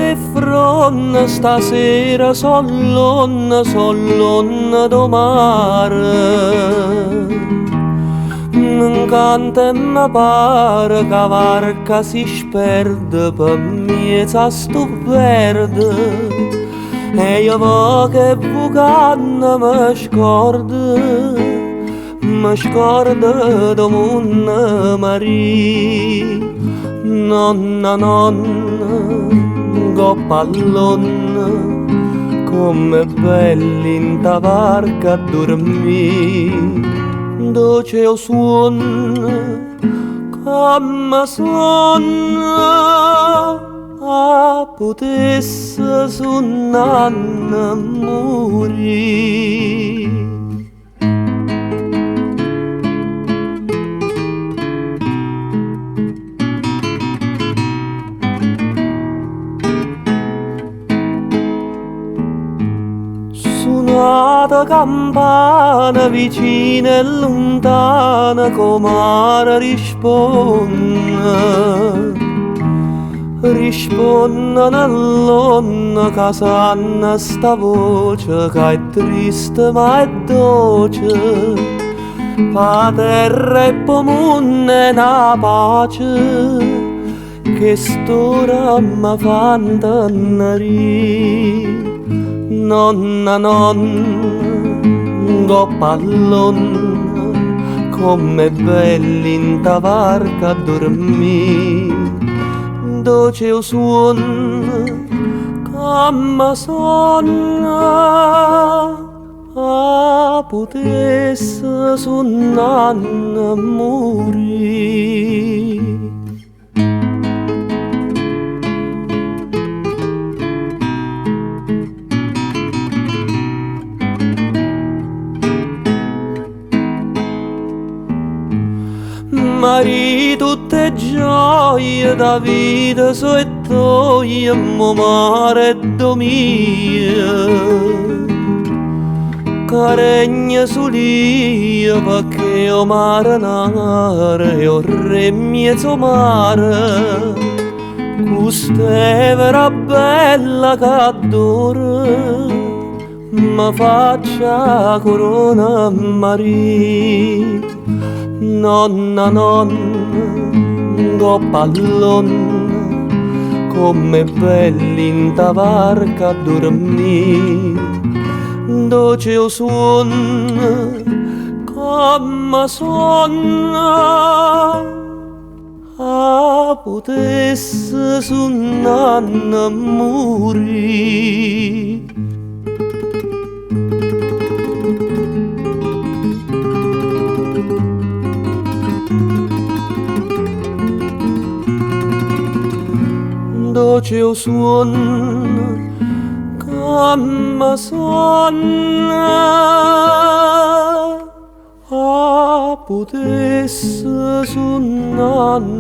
de fronte stasera sollonna do mare. Canta e mi pare che la barca si sperde per mezzo a sto verde e io vo che vucanna mi scorda do munna Maria. Nonna, go pallonna, come belli in ta barca a dormire. Dolce o suono, come suona, a potesse suonare morire. Suonata campana vicina e lontana come risponde nell'onna che sanno sta voce che è triste ma è dolce pa terra e po' mondo e na pace che st'ora mi fa intennere. Nonna, go pallonna, come belli in ta barca a dormire. Dolce o suono, come sonna, a potesse suonare morire. Mari tutte gioie da vita so e toie mo mare domia caregna sulia perché o mare nare o re mezzo mare custevera bella che adoro ma faccia corona Maria. Nonna, go pallonna, come belli in ta barca a dormire. Dolce o suono, come suona, a potesse suonare morire. Dolce o suono, come suona, a potesse suonare